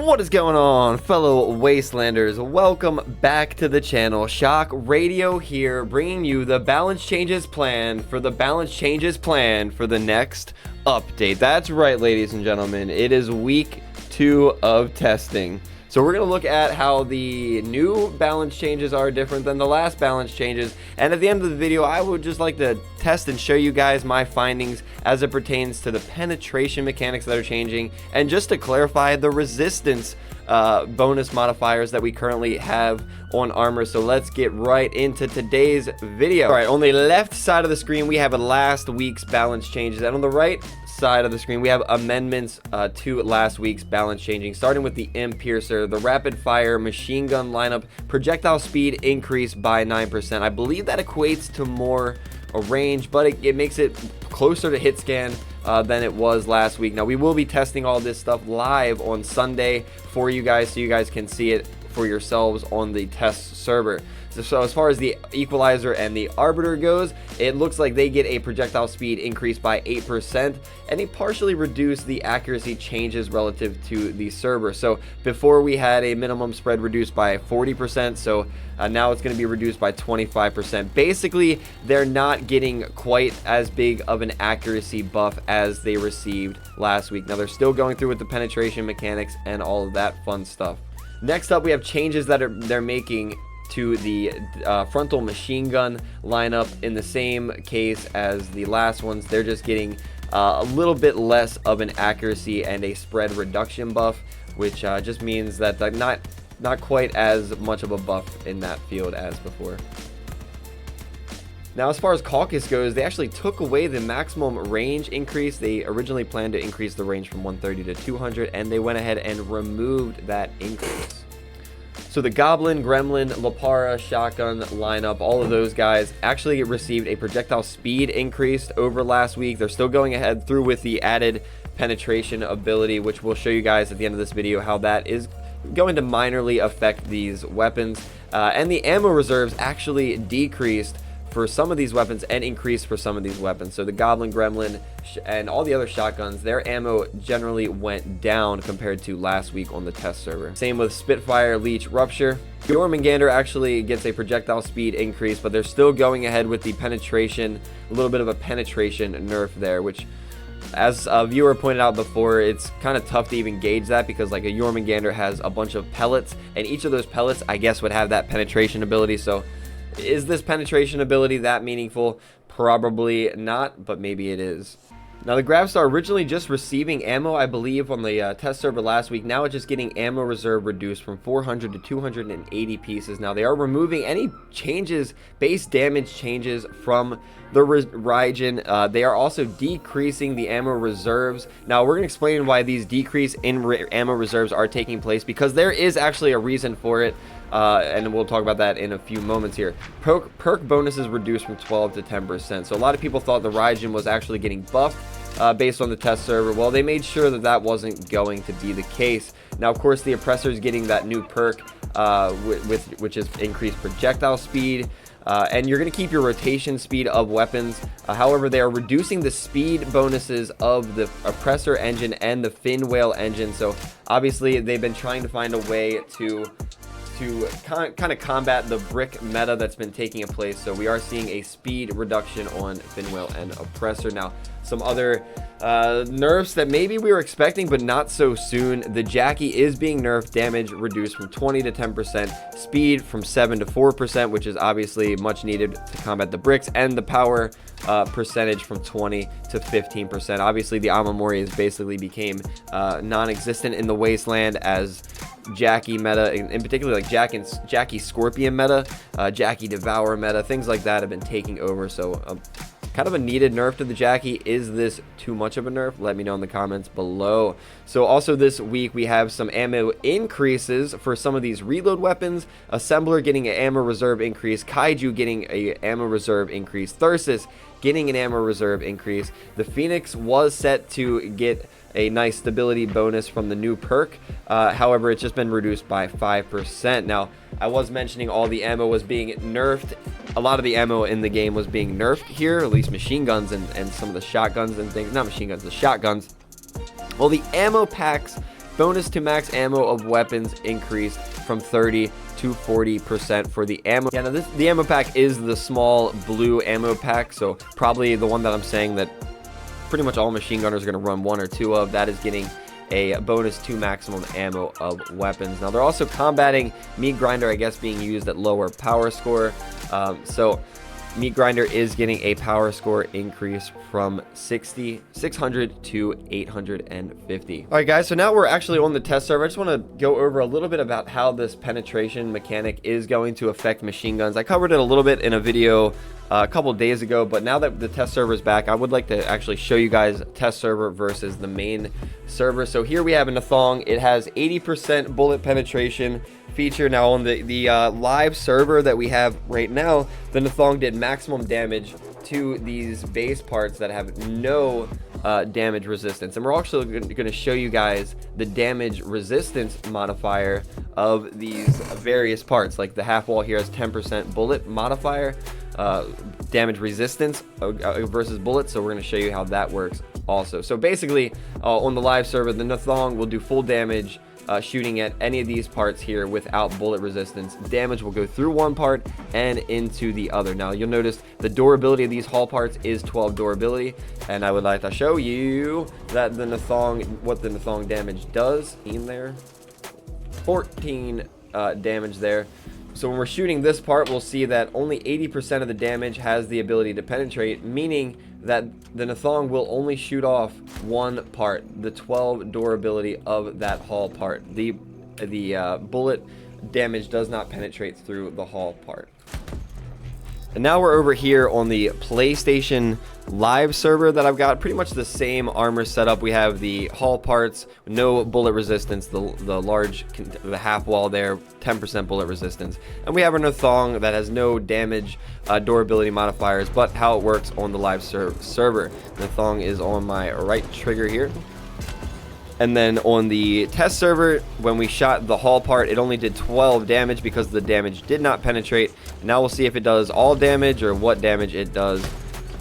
What is going on, fellow Wastelanders? Welcome back to the channel. Shock Radio here, bringing you the balance changes plan for the next update. That's right, ladies and gentlemen. It is week 2 of testing. So we're going to look at how the new balance changes are different than the last balance changes. And at the end of the video, I would just like to test and show you guys my findings as it pertains to the penetration mechanics that are changing. And just to clarify, the resistance bonus modifiers that we currently have on armor. So let's get right into today's video. All right, on the left side of the screen, we have last week's balance changes. And on the right side of the screen, we have amendments to last week's balance changing, starting with the M Piercer, the rapid fire machine gun lineup, projectile speed increased by 9%. I believe that equates to more a range, but it makes it closer to hit scan than it was last week. Now we will be testing all this stuff live on Sunday for you guys, so you guys can see it for yourselves on the test server. So as far as the equalizer and the arbiter goes, it looks like they get a projectile speed increase by 8%, and they partially reduce the accuracy changes relative to the server. So before we had a minimum spread reduced by 40%, so now it's going to be reduced by 25%. Basically, they're not getting quite as big of an accuracy buff as they received last week. Now they're still going through with the penetration mechanics and all of that fun stuff. Next up, we have changes that they're making to the frontal machine gun lineup. In the same case as the last ones, they're just getting a little bit less of an accuracy and a spread reduction buff, which just means that they're not quite as much of a buff in that field as before. Now, as far as Caucus goes, they actually took away the maximum range increase. They originally planned to increase the range from 130 to 200, and they went ahead and removed that increase. So the Goblin, Gremlin, Lapara, Shotgun lineup, all of those guys actually received a projectile speed increase over last week. They're still going ahead through with the added penetration ability, which we'll show you guys at the end of this video how that is going to minorly affect these weapons. And the ammo reserves actually decreased for some of these weapons and increased for some of these weapons. So the Goblin, Gremlin, and all the other shotguns, their ammo generally went down compared to last week on the test server. Same with Spitfire, Leech, Rupture. Jormungandr actually gets a projectile speed increase, but they're still going ahead with the penetration, a little bit of a penetration nerf there, which, as a viewer pointed out before, it's kind of tough to even gauge that, because like a Jormungandr has a bunch of pellets, and each of those pellets, I guess, would have that penetration ability. So is this penetration ability that meaningful? Probably not, but maybe it is. Now the Gravstar originally just receiving ammo, I believe, on the test server last week. Now it's just getting ammo reserve reduced from 400 to 280 pieces. Now they are removing any changes, base damage changes from the Raijin. They are also decreasing the ammo reserves. Now we're going to explain why these decrease in ammo reserves are taking place, because there is actually a reason for it. And we'll talk about that in a few moments here. Perk bonuses reduced from 12 to 10%. So a lot of people thought the Raijin was actually getting buffed based on the test server. Well, they made sure that that wasn't going to be the case. Now, of course, the Oppressor is getting that new perk, which is increased projectile speed. And you're going to keep your rotation speed of weapons. However, they are reducing the speed bonuses of the Oppressor engine and the Fin Whale engine. So obviously, they've been trying to find a way to kind of combat the brick meta that's been taking place. So we are seeing a speed reduction on Fin Whale and Oppressor. Now, some other nerfs that maybe we were expecting, but not so soon. The Jackie is being nerfed, damage reduced from 20 to 10%, speed from 7 to 4%, which is obviously much needed to combat the bricks, and the power percentage from 20 to 15%. Obviously, the Amamori has basically became non-existent in the Wasteland as Jackie meta, in particular like Jackie Scorpion meta, Jackie Devour meta, things like that have been taking over. So kind of a needed nerf to the Jackie. Is this too much of a nerf? Let me know in the comments below. So also this week we have some ammo increases for some of these reload weapons. Assembler getting an ammo reserve increase, Kaiju getting a ammo reserve increase, Thyrsus getting an ammo reserve increase. The Phoenix was set to get a nice stability bonus from the new perk. However, it's just been reduced by 5%. Now, I was mentioning all the ammo was being nerfed. A lot of the ammo in the game was being nerfed here, at least machine guns and some of the shotguns and things. Not machine guns, the shotguns. Well, the ammo packs Bonus to max ammo of weapons increased from 30 to 40% for the ammo. Yeah, now the ammo pack is the small blue ammo pack, so probably the one that I'm saying that pretty much all machine gunners are going to run 1 or 2 of. That is getting a bonus to maximum ammo of weapons. Now they're also combating Meat Grinder, I guess, being used at lower power score. So Meat Grinder is getting a power score increase from 600 to 850. All right, guys, so now we're actually on the test server. I just want to go over a little bit about how this penetration mechanic is going to affect machine guns. I covered it a little bit in a video a couple days ago, but now that the test server is back, I would like to actually show you guys test server versus the main server. So here we have a Nathong. It has 80% bullet penetration feature. Now on the live server that we have right now, the Nathong did maximum damage to these base parts that have no damage resistance, and we're also going to show you guys the damage resistance modifier of these various parts. Like the half wall here has 10% bullet modifier, damage resistance versus bullets, so we're going to show you how that works also. So basically on the live server, the Nathong will do full damage shooting at any of these parts here without bullet resistance. Damage will go through one part and into the other. Now you'll notice the durability of these hull parts is 12 durability, and I would like to show you that the Nathong, what the Nathong damage does in there. 14 damage there. So when we're shooting this part, we'll see that only 80% of the damage has the ability to penetrate, meaning that the Nathong will only shoot off one part, the 12 durability of that hull part. The bullet damage does not penetrate through the hull part. And now we're over here on the PlayStation live server that I've got pretty much the same armor setup. We have the hull parts, no bullet resistance, the half wall there, 10% bullet resistance, and we have our Nathong that has no damage durability modifiers. But how it works on the live server, Nathong is on my right trigger here. And then on the test server, when we shot the hull part, it only did 12 damage because the damage did not penetrate. Now we'll see if it does all damage or what damage it does.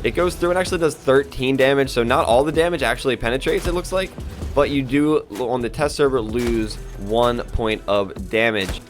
It goes through and actually does 13 damage, so not all the damage actually penetrates, it looks like. But you do, on the test server, lose 1 point of damage.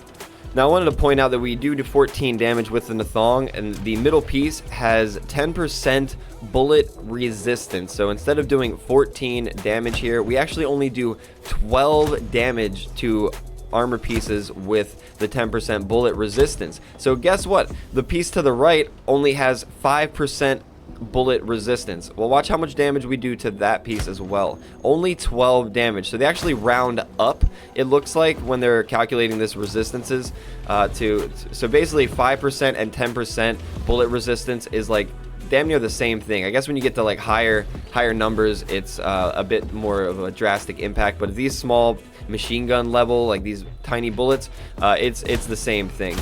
Now I wanted to point out that we do 14 damage with the Nathong, and the middle piece has 10% bullet resistance. So instead of doing 14 damage here, we actually only do 12 damage to armor pieces with the 10% bullet resistance. So guess what? The piece to the right only has 5% bullet resistance. Well, watch how much damage we do to that piece as well. Only 12 damage. So they actually round up, it looks like, when they're calculating this resistances so basically 5% and 10% bullet resistance is like damn near the same thing. I guess when you get to like higher numbers, it's a bit more of a drastic impact, but these small machine gun level, like these tiny bullets, it's the same thing.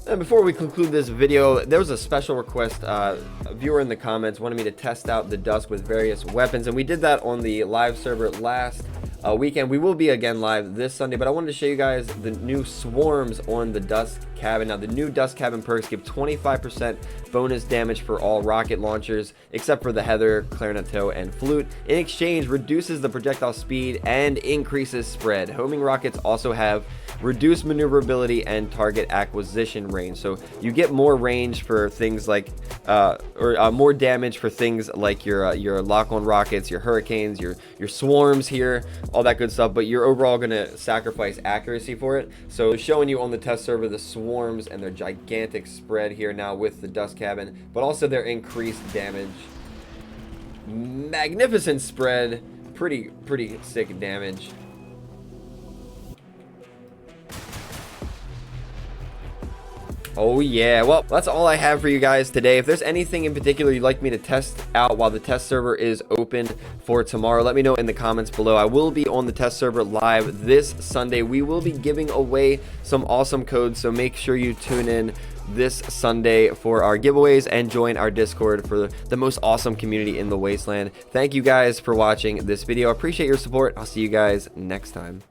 And before we conclude this video, there was a special request. A viewer in the comments wanted me to test out the Dusk with various weapons, and we did that on the live server last weekend. We will be again live this Sunday, but I wanted to show you guys the new swarms on the Dusk Cabin. Now the new Dusk Cabin perks give 25% bonus damage for all rocket launchers except for the Heather, Clarinet Toe, and Flute. In exchange, reduces the projectile speed and increases spread. Homing rockets also have reduced maneuverability and target acquisition range, so you get more range for things like more damage for things like your lock-on rockets, your hurricanes, your swarms here, all that good stuff, but you're overall going to sacrifice accuracy for it. So showing you on the test server the swarms and their gigantic spread here now with the Dusk Cabin, but also their increased damage. Magnificent spread, pretty sick damage. Oh yeah, well, that's all I have for you guys today. If there's anything in particular you'd like me to test out while the test server is open for tomorrow, let me know in the comments below. I will be on the test server live this Sunday. We will be giving away some awesome codes, so make sure you tune in this Sunday for our giveaways and join our Discord for the most awesome community in the Wasteland. Thank you guys for watching this video. I appreciate your support. I'll see you guys next time.